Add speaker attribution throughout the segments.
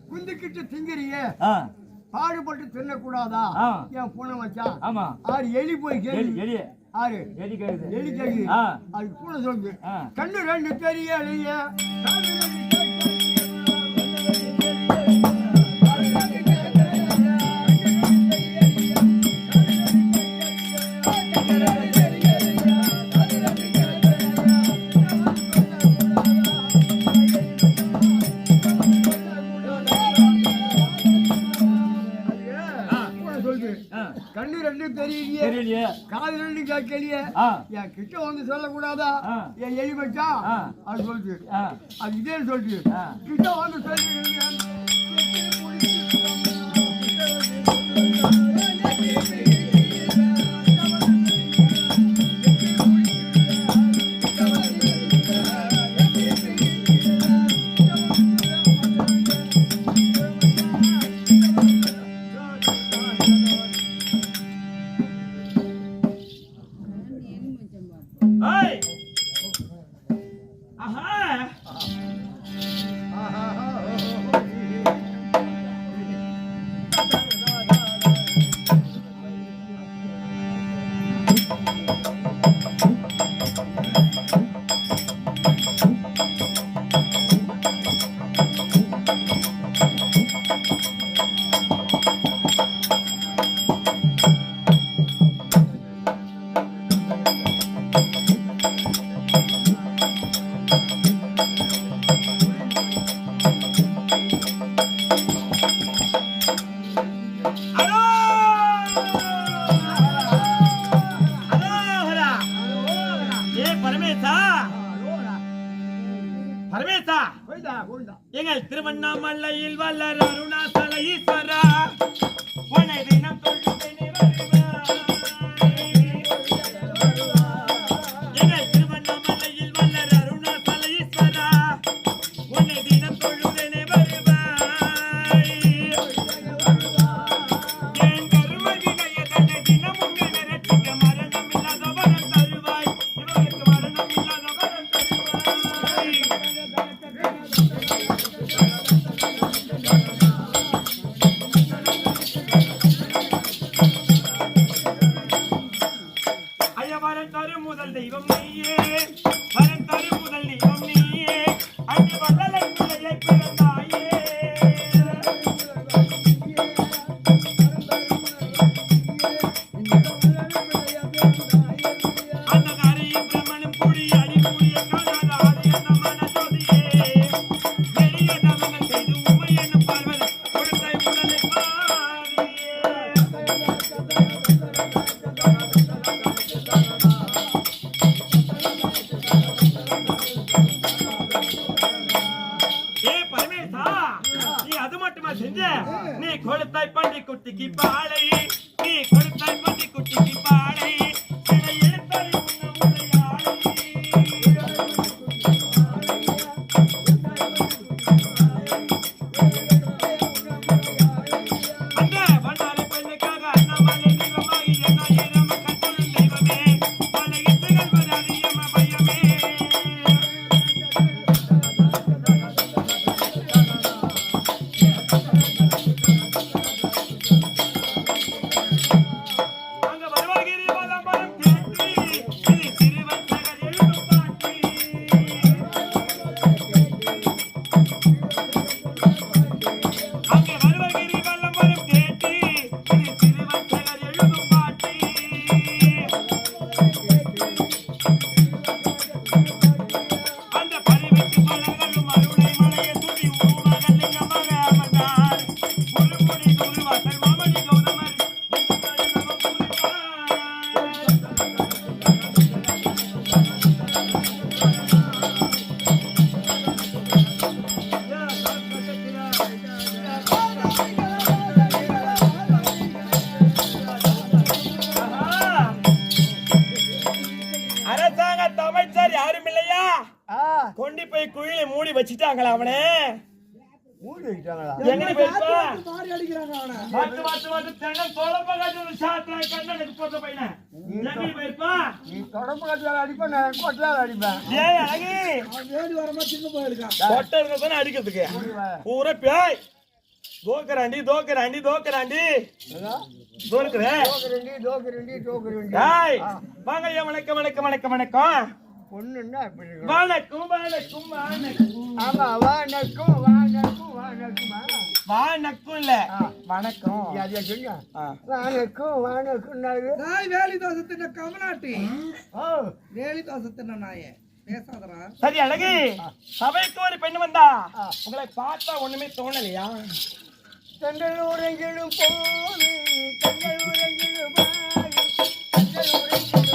Speaker 1: குந்திக்கிட்டு திங்கிறிய பாடுபட்டு தின்னக்கூடாதா? என் பூனை வச்சான். ஆமா, ஆறு எலி போய் கேள்வி, ஆறு எலி கேள்வி, அது பூனை சொல்லுது, கண்ணு ரெண்டு தெரியலையே, கண்ணு ரெண்டு தெரியலையே, காது ரெண்டு கேட்கலையே, என் கிட்ட வந்து சொல்லக்கூடாதா? என் எலி வச்சா அது சொல்லுது, அது இதே சொல்லுது, கிட்ட வந்து சொல்லி
Speaker 2: பரமேசா எங்கள் திருவண்ணாமலையில் வல்லர் அருணாசல ஈஸ்வரா உன்னை தினம் தொழுதேனே எங்கள் திருவண்ணாமலையில் வல்லர் அருணாசல ஈஸ்வரா உன்னை தினம் தொழுதேனே வருவாய் என் கருமதினைய தன்னை தினமும் நிரட்டிக்க மரணம் இல்லாத வரம் தருவாய் இவருக்கு மரணம் இல்லாத வரம் தருவாய் வரம் தரும் முதல் தெய்வம் நீயே வரம் தரும் முதல் தெய்வம் நீயே அன்று வல்லலை பிள்ளையை பிறந்தாயே அந்த கரையும் பிரமனும் கூடி அடிக்கூடிய காணாத ஆலய மன ஜோதியே பெரிய தவங்கள் செய்து உமை என்னும் பார்வதி கொடுத்தாய் முதலை பாரியே செஞ்ச நீ கொடுத்தாய் பண்டி குட்டிக்கு பாலை நீ கொடுத்தாய் பண்டி குட்டிக்கு பாலை அந்த வண்டாரை பெண்ணுக்காக அண்ணாமலை தெய்வமாகி என்ன நம்ம கட்டுடன் தெய்வமே பல இட்டுகள் வராது எம்ம பையமே கொண்டு போய் குழியில மூடி வச்சிட்டாங்களா அவனே
Speaker 1: மூடி வச்சிட்டாங்களா
Speaker 2: எங்க போய்ப்பா மாரி அடிக்குறாங்க அவனை வாத்து தென்னம் தோளப்ப காட்டு சாட்ல கண்ணனுக்கு போற பையனே எங்க போய்ப்பா
Speaker 1: நீ தொடப்ப காட்டுல அடிப்ப நான் கொட்டல அடிப்பேன்
Speaker 2: ஏய் அழகி
Speaker 3: வேடி வரமா சின்ன போயிருக்கா
Speaker 2: கொட்ட இருக்கதானே அடிக்கிறதுக்கு பூரா பேய் தோக்கறாண்டி ஏய் வாங்க ஐயா வணக்கம்
Speaker 1: பொண்ணுன்னா இப்படி
Speaker 2: வணக்கம்
Speaker 1: ஆமா வணக்கம் இல்ல
Speaker 2: வணக்கம்
Speaker 1: யாரையா சொல்லுங்க வணக்கம்
Speaker 3: நாய் வேலி தோசை தின்ன கமலாட்டி வேலி தோசை தின்ன நாயே பேசாதடா
Speaker 2: சரி அழகி சபைக்கு ஒரு பெண் வந்தா உங்களை பார்த்தா ஒண்ணுமே தோணலையா
Speaker 1: தங்கள் உறங்கிடும் போது தங்கள் உறங்கிடும் பாரு தங்கள் உறங்கிடும்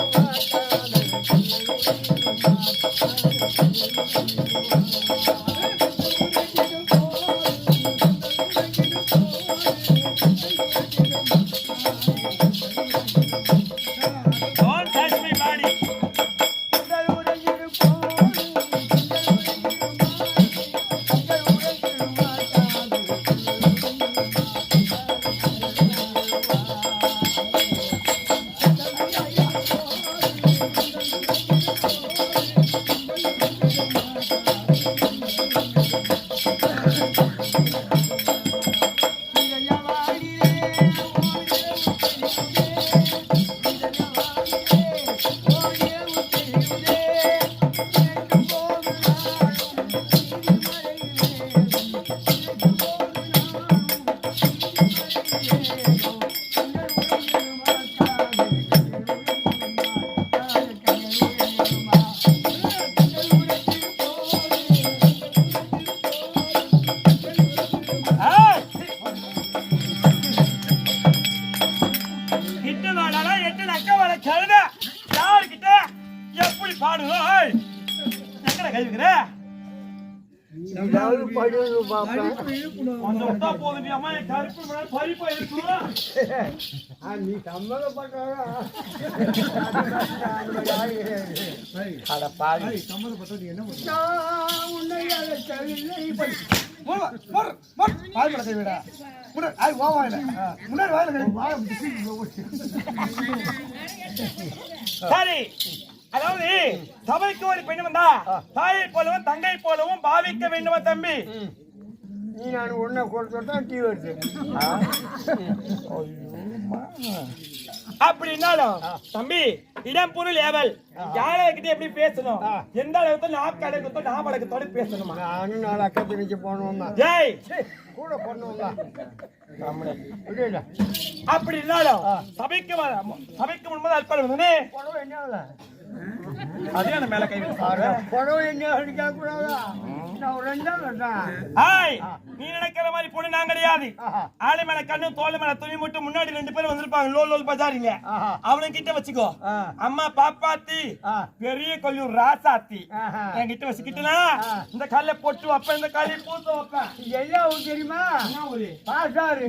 Speaker 2: Don't touch my body.
Speaker 1: ஏதாவது படிவு பார்ப்பேன்.
Speaker 2: கொஞ்சம் விட்டா போதும் அம்மா என் கருப்பு மேல பறிப்பா இருக்கும்
Speaker 1: நீ சம்மதப்பட்டாரா?
Speaker 2: அட பாவி
Speaker 3: சம்மந்தப்பட்டது என்ன
Speaker 1: நான் உன்னை அழைக்கவில்லை.
Speaker 3: பால் விடா முன்னாடி
Speaker 2: சரி அதாவது சபைக்கு ஒரு பெண் வந்தா தாயை போலவும் தங்கை போலவும் பாவிக்க வேண்டுமா தம்பி?
Speaker 1: நீ நான் உன்னை கொடுத்து தான் டீ வருது.
Speaker 2: அப்படின்னாலும் தம்பி இடம் பொருள் ஏவல் யார்கிட்ட எப்படி பேசணும், எந்த அளவுக்கு நாக்கு அடக்கத்தோ நாம் அடக்கத்தோட பேசணுமா?
Speaker 1: நானும் நாலு அக்கா தெரிஞ்சு போனோம்னா
Speaker 2: ஜெய்
Speaker 1: கூட போனோம்ல.
Speaker 2: அப்படி இருந்தாலும் சபைக்கு முன்பது அற்புதம்
Speaker 1: புடவை என்ன
Speaker 2: அதே அந்த மேல கை
Speaker 1: புடவை என்ன கேட்க கூடாதா? நான் ஒரு 2 நாள் வந்தேன்.
Speaker 2: ஹாய் நீ நினைக்கிற மாதிரி பொண்ணு நான் கிடையாது. ஆளு மேல கண்ணு தோல் மேல துணி மட்டும் முன்னாடி 2 பேரும் வந்திருப்பாங்க லோல் லோல் பஜாரிங்க. அவனை கிட்ட வச்சுக்கோ. அம்மா பாப்பாத்தி பெரிய கொல்லூர் ராசாத்தி என்கிட்ட வச்சுக்கிட்டா இந்த கல்ல போட்டு வைப்பேன், இந்த கல்லை பூத்து வைப்பேன்.
Speaker 1: எல்லாம் ஊர் தெரியுமா? பாசாரு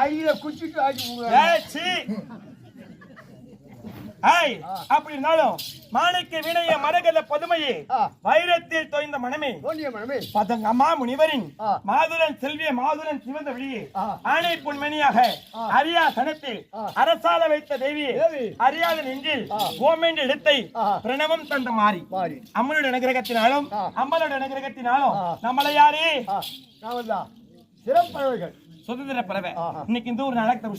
Speaker 1: அடியில குச்சிட்டு ஆடி
Speaker 2: அப்படி இருந்தாலும் மாணிக்க வினைய மரகத பதுமையே வைரத்தில் தோய்ந்த மனமே பதங்கம்மா முனிவரின் மாதுரன் செல்விய மாதுரன் சிவந்த வெளியே ஆணை பொன்மணியாக அரியா சனத்தில் அரசால வைத்த தேவியே அறியாத நெஞ்சில் ஓமென்ற இடத்தை பிரணவம் தந்த மாறி அம்மனுடைய அனுகிரகத்தினாலும் அம்மனுடைய அனுகிரகத்தினாலும் நம்மளை யாரு
Speaker 1: சிறப்பறவைகள்
Speaker 2: சுதந்திர பறவை. இன்னைக்கு இந்த ஊர் நடக்க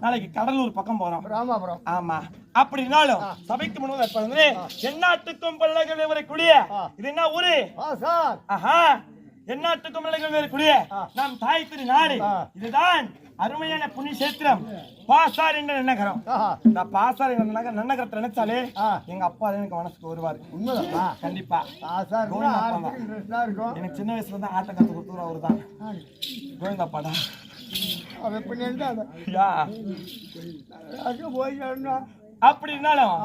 Speaker 2: நாளைக்கு கடலூர் பக்கம் போறோம்.
Speaker 1: ராமாபுரம்.
Speaker 2: ஆமா அப்படி இருந்தாலும் சபைக்கு முன்பு எந்நாட்டுக்கும் பிள்ளைகள் வரக்கூடிய இது என்ன ஊரு? எந்நாட்டுக்கும் பிள்ளைகள் வரக்கூடிய நாம் தாய் திரு நாடு. இதுதான் அருமையான புண்ணிய சேத்திரம் பாசார் என்ற நன்னகரம். இந்த பாசார் என்ற நன்னகரத்தை நினைச்சாலே எங்க அப்பா எனக்கு மனசுக்கு வருவாரு.
Speaker 1: உண்மைதான்
Speaker 2: கண்டிப்பா. எனக்கு சின்ன வயசுல தான் ஆட்டம் கத்து கொடுத்துரு அவரு தான் கோவிந்தாப்பாடா. அப்படி இருந்தாலும்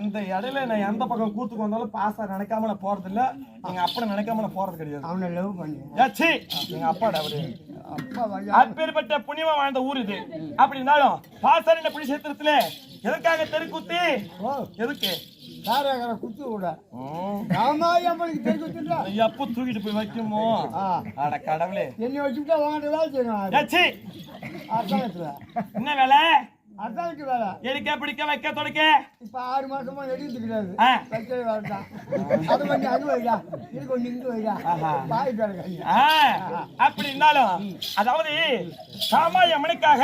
Speaker 2: இந்த இடையில நான் எந்த பக்கம் கூத்துக்கு வந்தாலும் பாசா நினைக்காம நான் போறது இல்ல. எங்க அப்பா நினைக்காம நான் போறது கிடையாது.
Speaker 1: அவனை லவ் பண்ணி
Speaker 2: எங்க அப்பாடா அவரு அப்பேற்பட்ட புண்ணியமா வாழ்ந்த ஊர் இது. அப்படி இருந்தாலும் பாசார் என்ற புண்ணிய சேத்திரத்துல எதற்காக தெருக்கூத்து? எதுக்கு
Speaker 1: குத்து கூட
Speaker 2: எப்ப தூக்கிட்டு போய் வைக்குமோ? அட கடவுளே
Speaker 1: என்ன வச்சுட்டா வாங்கிட்டு
Speaker 2: என்ன வேலை?
Speaker 1: அதானுக்கு வேலை
Speaker 2: எடுக்க பிடிக்க வைக்க தொடக்க.
Speaker 1: இப்ப 6 மாசமா எடுத்து கிடையாது. வைக்கவே வரட்டான். அது கொஞ்சம் அங்க வைடா, இது கொஞ்சம் இங்க வைடா.
Speaker 2: அப்படி இருந்தாலும் அதாவது சாமாய் அம்மனுக்காக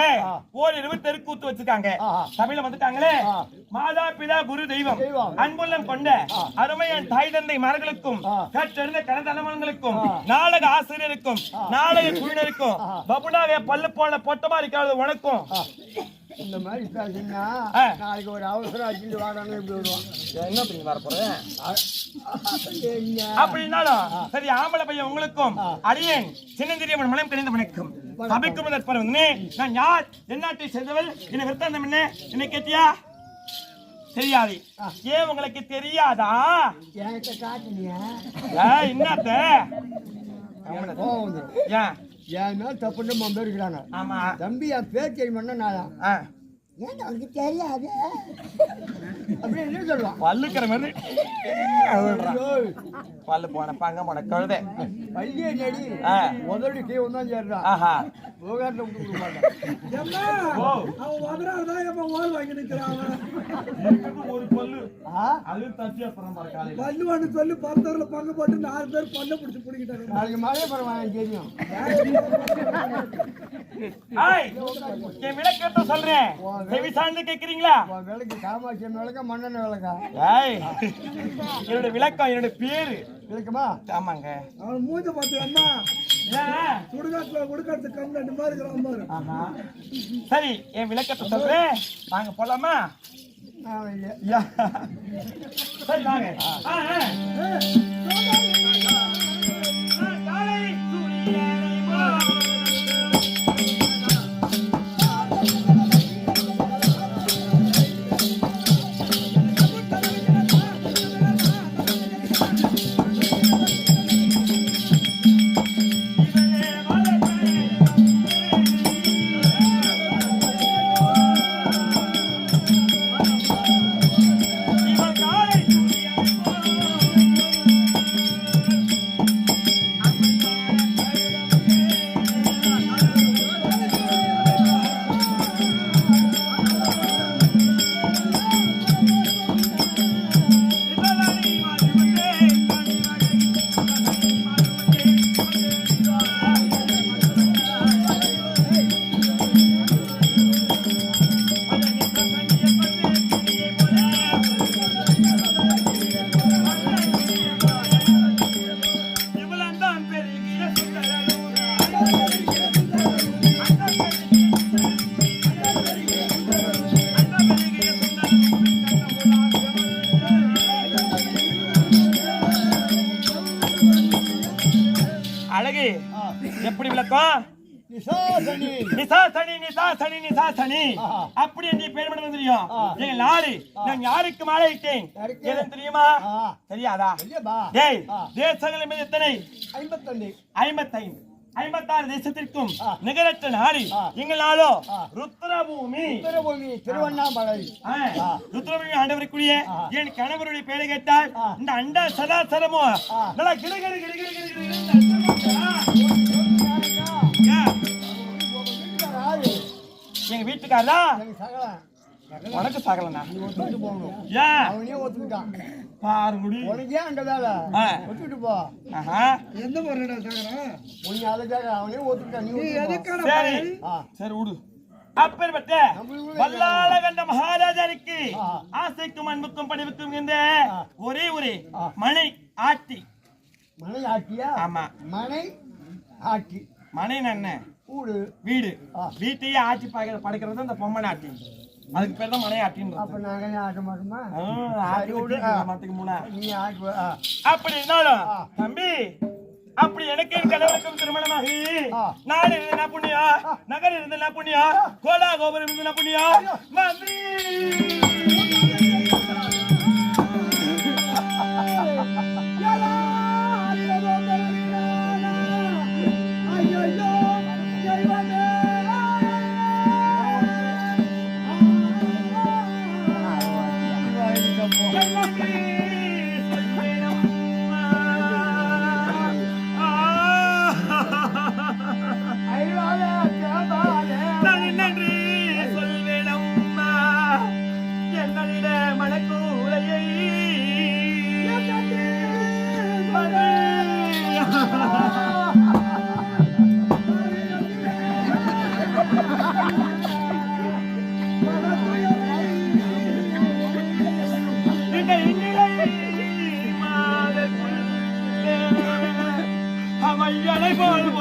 Speaker 2: ஓரிரவு தெருக்கூத்து வச்சிருக்காங்க. தமிழ்ல வந்துட்டாங்களே மாதா பிதா குரு தெய்வம் அன்புள்ளம் கொண்ட அருமையான தாய் தந்தை மரங்களுக்கும் கற்றறிந்த கனதனமன்களுக்கும் நாடக ஆசிரியருக்கும் நாடக குழுவினருக்கும் பபுனாவே பல்லு போல பொட்டமா இருக்கிறது உனக்கும்.
Speaker 1: இந்த மாதிரி பேசுனா நாளைக்கு ஒரு அவசரம் ஆச்சு வாடான்னு எப்படி வருவான்?
Speaker 2: என்ன பண்ணி வர போறேன்? அப்படின்னாலும் சரி ஆம்பளை பையன் உங்களுக்கும் அடியேன் சின்னந்திரியவன் மனம் தெரிந்த வணக்கம். சபைக்கு முதற்பர் வந்து நான் யார் எந்நாட்டை சேர்ந்தவள் என்ன விருத்தாந்தம் என்ன கேட்டியா? தெரியாது. ஏன் உங்களுக்கு தெரியாதா? என்னத்த ஏன்
Speaker 1: ஏன்னா தப்புன்னு மொபைல் இருக்கிறாங்க.
Speaker 2: ஆமா
Speaker 1: தம்பி என் பேர் தெரியுமா? நான் ஏன் அவனுக்கு தெரியாது அப்படின்னு என்ன சொல்லுவான்?
Speaker 2: பல்லுக்கிற மாதிரி பல்லு போன பாங்க போன கழுதை
Speaker 1: பள்ளியை நடி முதல் கீ ஒன்றும் சேர்றான். விவகாரத்தை விட்டு கொடுக்க மாட்டான்.
Speaker 2: ஒரு பல்லு அது தச்சு
Speaker 3: பல்லு ஒன்று சொல்லி பந்தூர்ல பங்கு போட்டு 4 பேர் பல்ல பிடிச்சி பிடிக்கிட்டாங்க.
Speaker 1: நாளைக்கு மழை பரவாயில்ல தெரியும்.
Speaker 2: என் விளக்கத்தை சொல்றேன், செவி சார்ந்து கேக்குறீங்களா?
Speaker 1: விளக்கு காமாட்சி விளக்கா மண்ணெண்ணெய் விளக்கா?
Speaker 2: என்னோட விளக்கம் என்னோட பேரு
Speaker 1: விளக்கமா?
Speaker 2: ஆமாங்க.
Speaker 3: அவன் மூஞ்ச பார்த்து சுடுகாட்டுல கொடுக்கறது கம்மி 2 மாதிரி இருக்கிறான் பாரு.
Speaker 2: சரி என் விளக்கத்தை சொல்றேன், வாங்க போலாமா? சரி வாங்க. எப்படி விளக்கம்?
Speaker 1: நிசாசனி.
Speaker 2: நிசாசனி நிசாசனி நிசாசனி அப்படி என்று பேர் மட்டும் தெரியும். எங்க நாடு நான் யாருக்கு மாலை இட்டேன் எதுவும் தெரியுமா? தெரியாதா? டேய் தேசங்கள் மீது எத்தனை?
Speaker 1: 55.
Speaker 2: 55 56 தேசத்திற்கும் நிகரற்ற நாடு எங்கள் நாடோ ருத்ரபூமி.
Speaker 1: திருவண்ணாமலை.
Speaker 2: ருத்ரபூமி ஆண்டவருக்குரிய என் கணவருடைய பெயரை கேட்டால் இந்த அண்ட சதாசரமோ நல்லா கிடுகிடு கிடுகிடு எங்க வீட்டுக்காரா உனக்கு சகலனா பாரு முடி
Speaker 1: உனக்கே அந்த வேலை ஒத்துட்டு போ.
Speaker 3: எந்த முறையில சகலம்
Speaker 1: உன்னை அழைச்சாக அவனே ஒத்துக்கிட்டான். நீ
Speaker 3: எதுக்கான
Speaker 2: சரி சரி விடு. அப்பேற்பட்ட வல்லாள கண்ட மகாராஜாவுக்கு ஆசைக்கும் அன்புக்கும் பணிவுக்கும் இந்த ஒரே ஒரு மனை ஆட்டி.
Speaker 1: மனை ஆட்டியா?
Speaker 2: ஆமா
Speaker 1: மனை ஆட்டி.
Speaker 2: மனை என்ன?
Speaker 1: வீடு.
Speaker 2: வீடு வீட்டையே ஆட்சி படைக்கிறது அந்த பொம்மனை ஆட்டி. அதுக்கு பேர் தான் மனை ஆட்டின்னு.
Speaker 1: அப்ப நாங்க ஆட்ட மாட்டோமா? நீ ஆட்டு.
Speaker 2: அப்படி இருந்தாலும் தம்பி அப்படி எனக்கு என் கணவருக்கும் திருமணமாகி நாடு இருந்த புண்ணியா, நகர் இருந்த புண்ணியா, கோலா கோபுரம் இருந்த புண்ணியா மந்திரி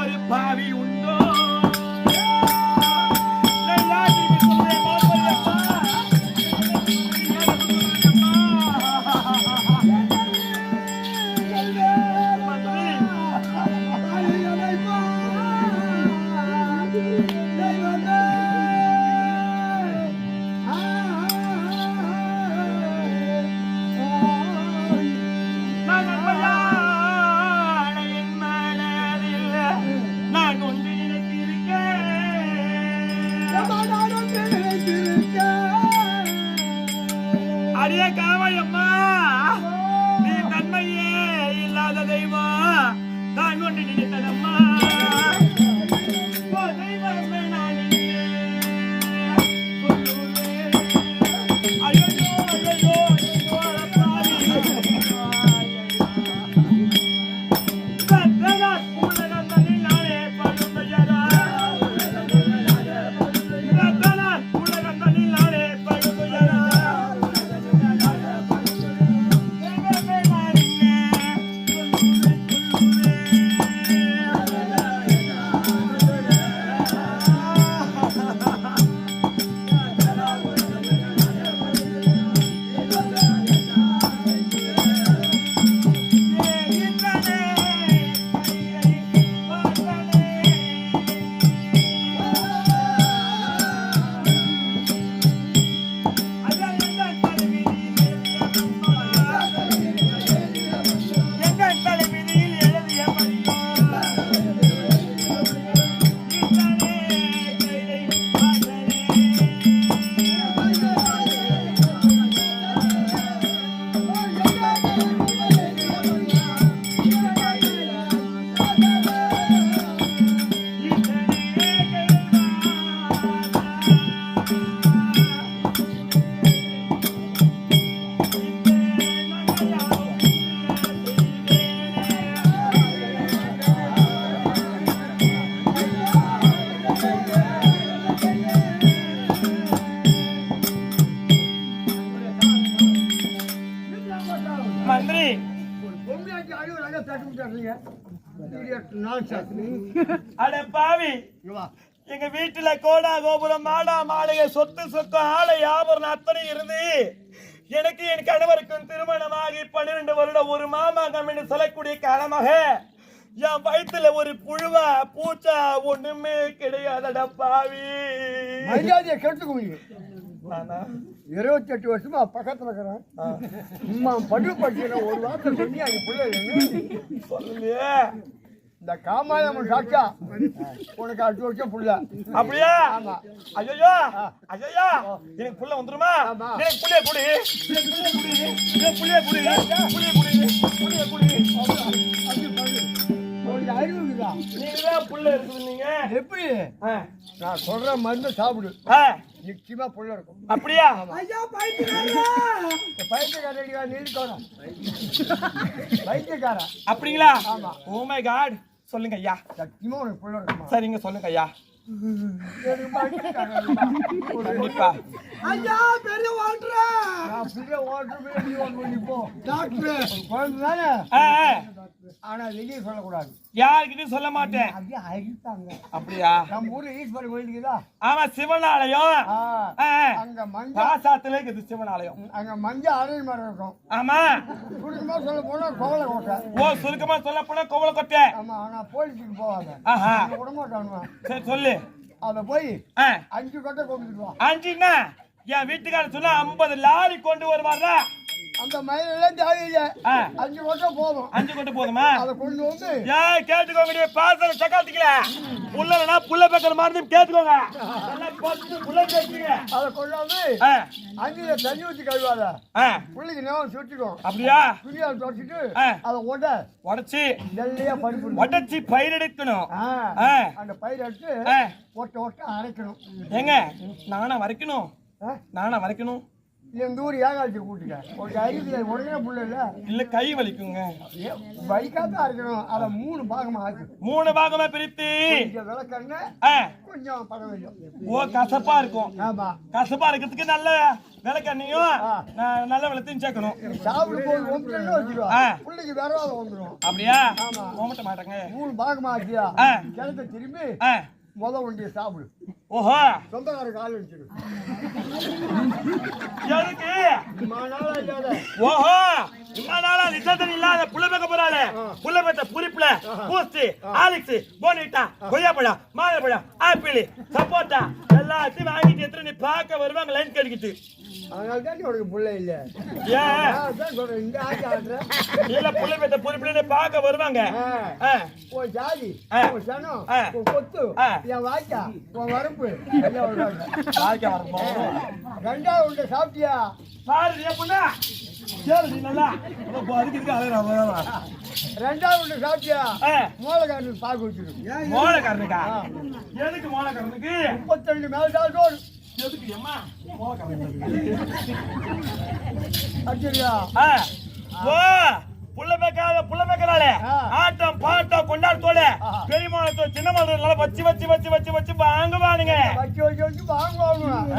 Speaker 2: ஒரு பாவி உண்டோ? அடியே காவையம்மா, நீ தன்மையே இல்லாத தெய்வம் தான் கொண்டு நினைத்ததம்மா. மந்திரி அட பாவி, எங்க வீட்டுல கோடா கோபுரம் மாடா மாளிகை சொத்து சொத்து ஆலை ஆபரணம் அத்தனை இருந்து எனக்கு என் கணவருக்கும் திருமணமாகி 12 வருடம் ஒரு மாமாங்கம் என்று சொல்லக்கூடிய காலமாக என் வயித்துல ஒரு புழுவா பூச்சா ஒண்ணுமே கிடையாதடா பாவி.
Speaker 1: மரியாதையை கெடுத்துக்குவீங்க. 28 வருஷமா பக்கத்துல இருக்கிறேன். அம்மா படு பட்டியல ஒரு வார்த்தை சொல்லி அது பிள்ளை
Speaker 2: சொல்லுங்க.
Speaker 1: இந்த காமாயம்மன் சாட்சா உனக்கு 8 வருஷம் புள்ள.
Speaker 2: அப்படியா?
Speaker 1: ஆமா.
Speaker 2: ஐயோ ஐயோ எனக்கு புள்ள வந்துருமா? எனக்கு புள்ளைய குடி,
Speaker 1: உனக்கு அறிவு இருக்குதா?
Speaker 2: நீங்கதான் புள்ள இருக்குது. நீங்க
Speaker 1: எப்படி நான் சொல்ற மருந்து சாப்பிடு, நிச்சயமா புள்ள இருக்கும்.
Speaker 2: அப்படியா?
Speaker 3: ஐயா பைத்தியக்காரா,
Speaker 1: பைத்தியக்காரடியா நிறுத்தோட பைத்தியக்காரா.
Speaker 2: அப்படிங்களா?
Speaker 1: ஆமா.
Speaker 2: Oh my God. சொல்லுங்க ஐயா.
Speaker 1: சத்தியமா உனக்கு புள்ள இருக்குமா?
Speaker 2: சரிங்க சொல்லுங்க ஐயா. கண்டிப்பா.
Speaker 3: ஐயா பெரிய வாழ்றா,
Speaker 1: நான் புள்ள ஓட்டுறேன், நீ ஓட்டு போ. டாக்டர் குழந்தை தானே, ஆனா வெளியே சொல்லக்கூடாது.
Speaker 2: யாருக்கிட்டையும் சொல்ல மாட்டேன்.
Speaker 1: அப்படியே அழித்தாங்க.
Speaker 2: அப்படியா?
Speaker 1: நம்ம ஊர்ல ஈஸ்வரன் கோயிலுக்குதா?
Speaker 2: ஆமா, சிவனாலயம்.
Speaker 1: அங்க மஞ்சள்
Speaker 2: பாசாத்துல இருக்குது சிவனாலயம்.
Speaker 1: அங்க மஞ்சள் அரை மரம் இருக்கும்.
Speaker 2: ஆமா.
Speaker 1: சுருக்கமா சொல்ல போனா கோவலை கோட்டை.
Speaker 2: ஓ, சுருக்கமா சொல்ல போனா கோவலை கோட்டை.
Speaker 1: ஆமா. ஆனா போலீஸுக்கு போவாங்க. விடமாட்டானுவா.
Speaker 2: சரி சொல்லு.
Speaker 1: அத போய் 5 கொட்டை கொண்டுட்டு வா.
Speaker 2: 5ன்னா என் வீட்டுக்காரர் சொன்னா 50 லாரி கொண்டு வருவாரா?
Speaker 1: அந்த மயிலெல்லாம் தேவையில்ல, 5 கொட்டை போதும்.
Speaker 2: 5 கொண்டு போதுமா?
Speaker 1: அதை கொண்டு வந்து
Speaker 2: கேட்டுக்கோங்க. பாசல சக்காத்திக்கல புள்ளனா புள்ள பேக்கற மாதிரி கேட்டுக்கோங்க.
Speaker 1: அதை கொண்டாந்து 5ல தண்ணி ஊற்றி கழுவாத. புள்ளைக்கு நேரம் சுட்டிக்கும்.
Speaker 2: அப்படியா?
Speaker 1: துணியால் தொடச்சிட்டு அதை உடச்சி நெல்லையா பருப்பு
Speaker 2: உடச்சி பயிர் எடுக்கணும்.
Speaker 1: அந்த பயிர் எடுத்து ஒட்ட அரைக்கணும்.
Speaker 2: ஏங்க நானா வரைக்கணும்? நானா வரைக்கணும்?
Speaker 1: எங்க ஊர் ஏகாட்சி கூட்டுக்க ஒரு அறிவியல உடனே புள்ள
Speaker 2: இல்ல கை வலிக்குங்க.
Speaker 1: வலிக்காத அரைக்கணும். அதை 3 பாகமா ஆக்கு.
Speaker 2: 3 பாகமா பிரித்து
Speaker 1: விளக்கண்ண கொஞ்சம் பழம் வைக்கும்.
Speaker 2: ஓ, கசப்பா இருக்கும்.
Speaker 1: ஆமா.
Speaker 2: கசப்பா இருக்கிறதுக்கு நல்ல விளக்கண்ணையும் நல்ல வெள்ளத்தையும் சேர்க்கணும்.
Speaker 1: சாப்பிடு போது ஒன்று வச்சுக்கோ, பிள்ளைக்கு விரவாதம் வந்துடும்.
Speaker 2: அப்படியா?
Speaker 1: ஆமா.
Speaker 2: போமட்ட மாட்டேங்க.
Speaker 1: 3 பாகமா ஆக்கியா கிழக்க திரும்பி வண்டியை சாப்பிடு.
Speaker 2: ஓஹோ,
Speaker 1: சொந்தக்கார கால் வச்சிரு.
Speaker 2: ஓஹோ, இம்மானால நிச்சயம் இல்லாத புள்ள பேக்க போறாளே. புள்ள பேத்த புரிப்புல பூஸ்டி ஆலிக்ஸ் போனிட்டா கொய்யாப்பழம் மாதுளப்பழம் ஆப்பிள் சப்போட்டா எல்லாத்தையும் வாங்கிட்டு எத்தனை நீ பார்க்க வருவாங்க லைன் கடிக்கிட்டு.
Speaker 1: அதனால தான் உனக்கு புள்ள இல்ல.
Speaker 2: இல்ல புள்ள பேத்த புரிப்புல பார்க்க வருவாங்க.
Speaker 1: உன் ஜாதி, உன் சனம், உன் கொத்து, என் வாய்க்கா, உன் வரப்பு ரெண்டாவது உண்டை சாப்பிட்டியா?
Speaker 2: பாரு பொண்ணா சரி நல்லா
Speaker 1: ரெண்டாவது உண்டை சாப்பிட்டியா? மோளக்காரனுக்கு பாக்கு வச்சிருக்கு.
Speaker 2: மோளக்காரனுக்கா? எதுக்கு மோளக்காரனுக்கு?
Speaker 1: 32 மேல சாப்பிட்டோம்.
Speaker 2: எதுக்கு அம்மா மோளக்காரனுக்கு?
Speaker 1: அப்படியா?
Speaker 2: ஓ, புள்ள பேக்கறாளே. ஆட்டம் பாட்டம் கொண்டாடத்தோட பெரியமானத்தோ சின்ன மாதிரி வச்சு வச்சு வச்சு வச்சு வச்சு வாங்குவானுங்க.
Speaker 1: வச்சு வச்சு வச்சு வாங்குவாங்க.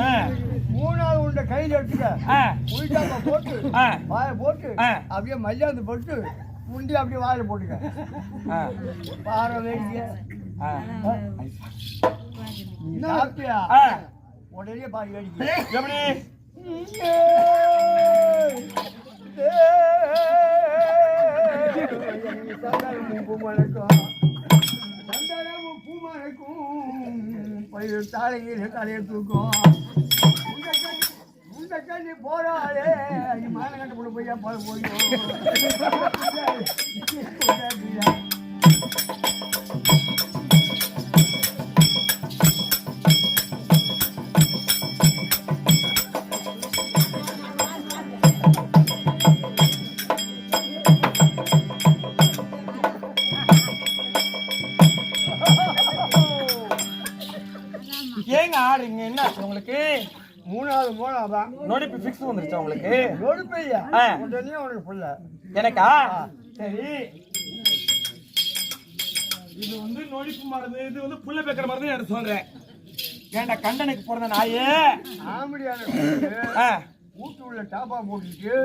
Speaker 1: 3வது உண்டை கையில் எடுத்துக்க, உயிட்டாப்ப போட்டு வாயை போட்டு அப்படியே மல்லியாந்து போட்டு முண்டி அப்படியே வாயில போட்டுக்க. பாறை வேடிக்கை சாப்பிட்டியா? உடனே பாரு வேடிக்கை.
Speaker 2: எப்படி?
Speaker 1: தலையை தூக்கும். இந்த கண்ணி போறாளே மான கண்டு போட போய்
Speaker 2: ஏங்க ஆடுங்க? என்ன உங்களுக்கு?
Speaker 1: 3வது மோளாதான்
Speaker 2: நோடிப்பு ஃபிக்ஸ் வந்துருச்சு உங்களுக்கு?
Speaker 1: நோடிப்பு இல்ல, உடனே உனக்கு புள்ள.
Speaker 2: எனக்கா? சரி, இது வந்து நோடிப்பு மருந்து, இது வந்து புள்ள பேக்கிற மருந்து எனக்கு சொல்றேன். ஏன்டா கண்டனுக்கு பிறந்த நாயே
Speaker 1: ஆம்படியான வீட்டு உள்ள டாப்பா போட்டுட்டு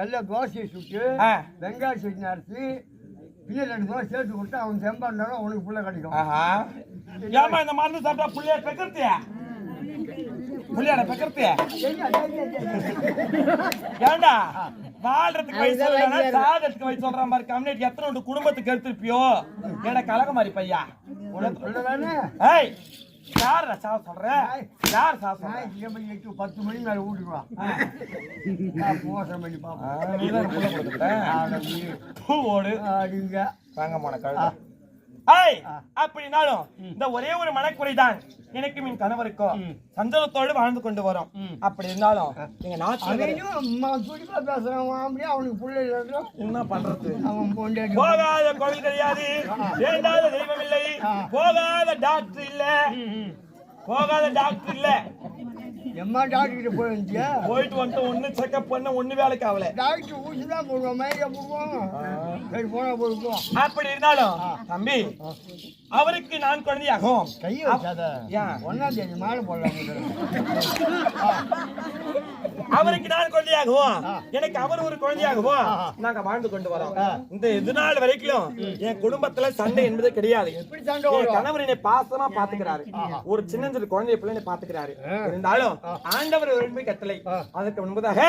Speaker 1: நல்ல தோசையை சுட்டு வெங்காய சட்னி அரைச்சி பின்ன 2 தோசை சேர்த்து கொடுத்து அவன் செம்பாண்டாலும் அவனுக்கு புள்ள கிடைக்கும்.
Speaker 2: ஏமா இந்த மருந்து சாப்பிட்டா புள்ளைய பெக்கறத்திய? புள்ளையாட பெக்கறத்திய? ஏண்டா வாழ்றதுக்கு வயசு சொல்லலன்னா சாகத்துக்கு வயசு சொல்றான் பாரு. கம்யூனிட்டி எத்தனை உண்டு குடும்பத்துக்கு எடுத்துருப்பியோ? எனக்கு கலக மாதிரி பையா. ஏய் யார சாவ சொல்ற? யார் சாவ சொல்ற?
Speaker 1: 10 மணி மேல வீட்டுக்கு வா. மோசம் பண்ணி பாப்போம்.
Speaker 2: நீதான் புள்ள கொடுத்துட்ட. பூ ஓடு
Speaker 1: அடிங்க
Speaker 2: வாங்க போன கழுத. ஏய் அப்படினாலும் இந்த ஒரே ஒரு மனக்குறைதான் எனக்கு என் கணவருக்கும் சந்தோஷத்தோடு வாழ்ந்து கொண்டு வரோம். அப்படி இருந்தாலும் எங்க நாட்டுல
Speaker 1: அவனுக்கு பிள்ளை
Speaker 2: என்ன பண்றது?
Speaker 1: அவன்
Speaker 2: போகாத கோவில் கிடையாது, வேண்டாத தெய்வம் இல்லை, போகாத டாக்டர் இல்ல, போகாத டாக்டர் இல்ல.
Speaker 1: எம்மா டாக்டர் கிட்ட போயிருந்துச்சியா?
Speaker 2: போயிட்டு வந்துட்டு ஒண்ணு செக்அப் பண்ண ஒண்ணு வேலைக்கு ஆகல.
Speaker 1: டாக்டர் ஊசி தான் போடுவோம், மயக்க போடுவோம். சரி போனா போடுவோம்.
Speaker 2: அப்படி இருந்தாலும் தம்பி அவருக்கு நான் குழந்தையாகும்.
Speaker 1: கையை வச்சாத. ஒன்னாம் தேதி மாலை போடலாம்.
Speaker 2: அவருக்கு நான் குழந்தையாகுவோம், எனக்கு அவர் ஒரு குழந்தையாகுவோம். நாங்க வாழ்ந்து கொண்டு வரோம். இந்த இது நாள் வரைக்கும் என் குடும்பத்துல சண்டை என்பது கிடையாது.
Speaker 1: எப்படி சண்டை?
Speaker 2: கணவர் என்னை பாசமா பாத்துக்கிறாரு. ஒரு சின்ன குழந்தைய பிள்ளை பாத்துக்கிறாரு. இருந்தாலும் ஆண்டவர் ஒரு கட்டளை. அதற்கு முன்பதாக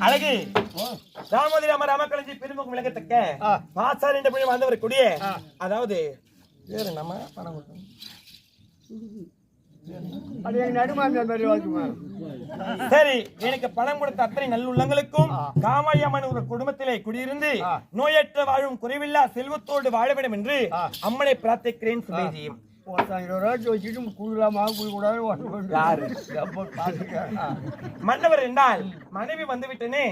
Speaker 2: அழகு ராமதிராம ராமக்கலஞ்சி பெருமுகம் விளங்கத்தக்க பாசார் என்ற பெண் வந்தவர் கூடிய, அதாவது வேறு நம்ம பணம் கொடுத்தோம். சரி, எனக்கு பணம் கொடுத்த அத்தனை நல்லுள்ளங்களுக்கும் காமாயம்மன் ஒரு குடும்பத்திலே குடியிருந்து நோயற்ற வாழும் குறைவில்லா செல்வத்தோடு வாழ வேண்டும் என்று அம்மனை பிரார்த்திக்கிறேன். சுபேஜியும் மன்னவர் என்றால் மனைவி வந்துவிட்டனே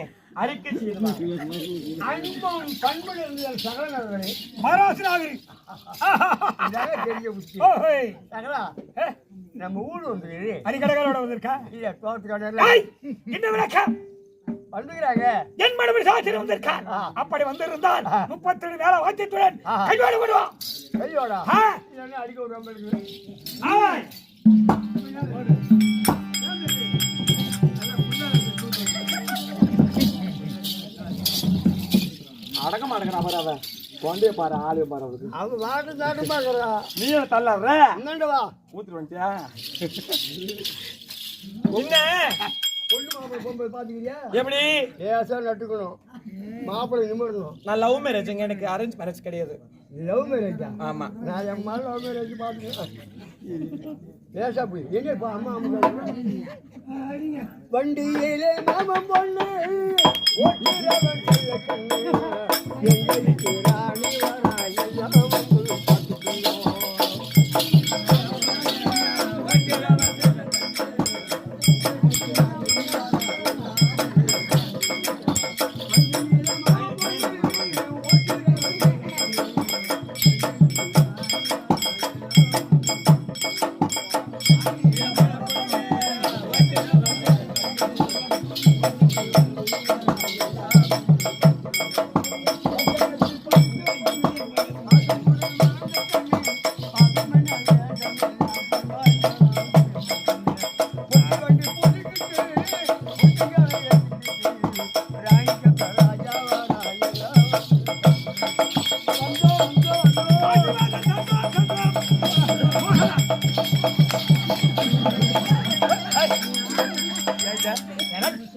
Speaker 2: அறிக்கை
Speaker 1: நம்ம ஊர் வந்து
Speaker 2: அரிக்கடைகளோட வந்திருக்கா?
Speaker 1: இல்ல தோட்டக்கடை வந்துக்கிறாங்க.
Speaker 2: என் மனைவி சாட்சியம் வந்திருக்கார். அப்படி வந்திருந்தால் 37 மேல வாத்தியத்துடன் கையோடு விடுவோம்.
Speaker 1: கையோடா அடிக்க விடாம இருக்கு.
Speaker 2: அடக்க மாட்டேங்கிறான் பாரு, அவன் கொண்டே பாரு, ஆளே பாரு. அவருக்கு
Speaker 1: அவன் வாட்டு தாட்டு பாக்குறா.
Speaker 2: நீ தள்ளாடுற
Speaker 1: என்னண்டவா
Speaker 2: ஊத்துட்டு வந்துட்டியா? என்ன
Speaker 1: பொண்ணு மாப்பிள்ளை போகும்போது பாத்துக்கிறியா?
Speaker 2: எப்படி
Speaker 1: ஏசா நட்டுக்கணும், மாப்பிள்ளை நிமிடணும்.
Speaker 2: நான் லவ் மேரேஜுங்க, எனக்கு அரேஞ்ச் மேரேஜ் கிடையாது.
Speaker 1: லவ் மேரேஜா?
Speaker 2: ஆமா,
Speaker 1: நான் என் மாதிரி லவ் மேரேஜ் பாத்துக்கிறேன். ஏசா போய் எங்க அம்மா அம்மா வண்டியிலே மாமன் பொண்ணு ஓட்டுற வண்டியில கண்ணு எங்களுக்கு ராணி வராயெல்லாம்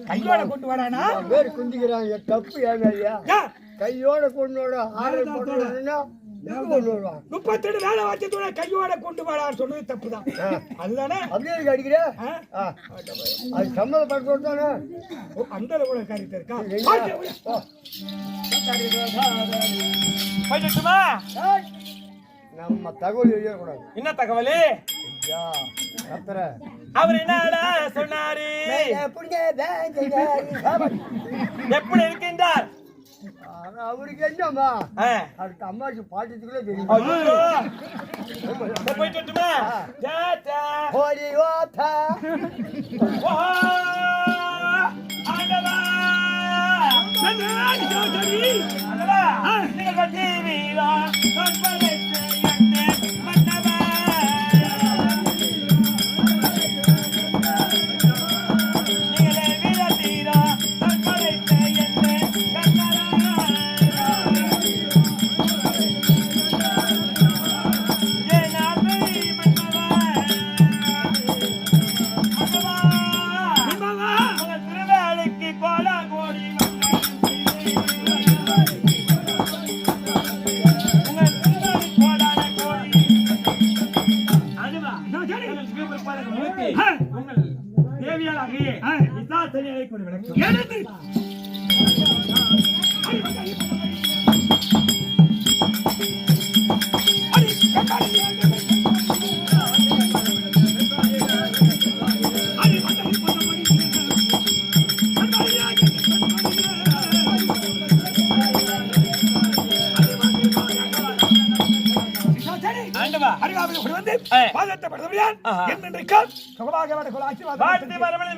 Speaker 3: கையோட கொண்டு வரானா
Speaker 1: பேர் குந்திக்கிறாங்க தப்பு ஏன் கையோட கொண்டு ஆர்டர் போட்டோம்னா
Speaker 3: 32 வேலை வச்சதோட கையோட கொண்டு வரான்னு சொல்றது தப்புதான் அதுதானே
Speaker 1: அப்படியே அடிக்கிற அது சம்மதப்பட்டு தானே
Speaker 3: அந்த கூட காரியத்தை இருக்கா
Speaker 2: போயிட்டுமா
Speaker 1: நம்ம தகவல் எழுதக்கூடாது
Speaker 2: என்ன தகவல் அவர் என்னடா சொன்னாரு எப்படி இருக்கின்றார்
Speaker 1: அவருக்கு என்னம்மா அதுக்கு அம்மாக்கு பாட்டத்துக்குள்ள தெரியும்
Speaker 2: போயிட்டுமா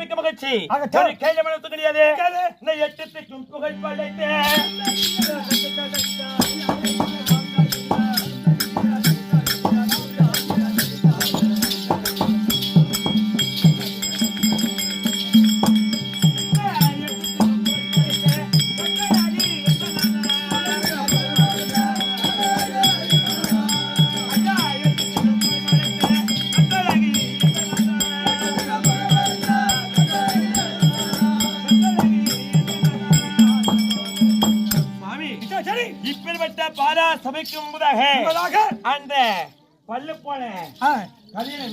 Speaker 2: மிக்க மகிழ்ச்சி கிடையாது இந்த 8 புகழ் படைத்தே பாரா சபைக்கும் முன்பதாக அந்த பல்லு போன கதையை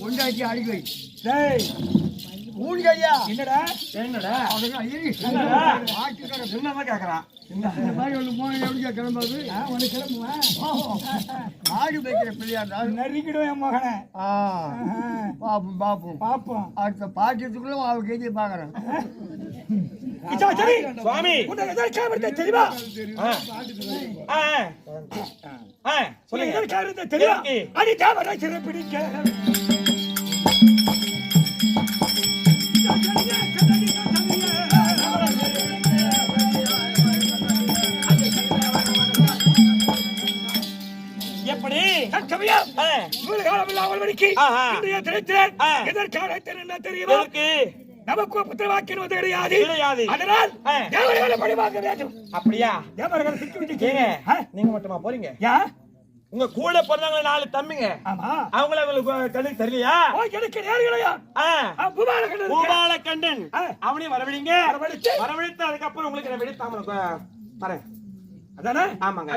Speaker 1: பொண்டாட்டி அடிக்கை ஊழியா
Speaker 2: என்னடா என்னடா என்னமா கேக்குறான்
Speaker 1: இந்த மாதிரி ஒன்று போன எப்படி கிளம்பாது ஒன்று கிளம்புவேன் ஆடு வைக்கிற பிள்ளையாண்டா
Speaker 3: நறுக்கிடுவேன் என் மகனை
Speaker 1: பாப்போம் பாப்போம்
Speaker 3: பாப்போம்
Speaker 1: அடுத்த பாக்கியத்துக்குள்ள அவ கேஜி பாக்குறேன்
Speaker 2: சுவாமி
Speaker 3: தெரியுமா
Speaker 2: சொல்லுங்க
Speaker 3: தெரியுமா அடி தேவரை சிறப்பிடிக்க
Speaker 2: எப்படி
Speaker 3: எதற்கான தெரியுமா நமக்கு புத்திரவாக்கியம் கிடையாது அதனால் தேவர்களை பழிவாங்க வேண்டும்
Speaker 2: அப்படியா
Speaker 3: தேவர்களை சிக்கி
Speaker 2: நீங்க மட்டுமா போறீங்க உங்க கூட பிறந்தவங்க 4 தம்பிங்க அவங்கள உங்களுக்கு கண்ணு தெரியலையா
Speaker 3: எனக்கு நேர்களையா
Speaker 2: பூபாலகண்டன் அவனையும் வரவழைங்க வரவழைத்து அதுக்கப்புறம் உங்களுக்கு நான் வெடித்தாம வரேன்
Speaker 3: அதானே
Speaker 2: ஆமாங்க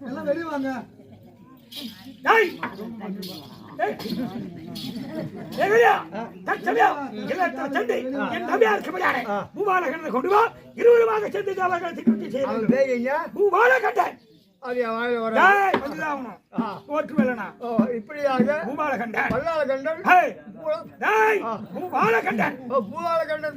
Speaker 1: எல்லாம் வெளியே வாங்க
Speaker 3: கொண்டு வா 20 சேர்ந்து பூபாலகண்டன்
Speaker 1: இப்படியாக
Speaker 3: பூபாலகண்டன்
Speaker 1: பல்லாலகண்டன்
Speaker 3: பூபாலகண்டன்
Speaker 1: பூபாலகண்டன்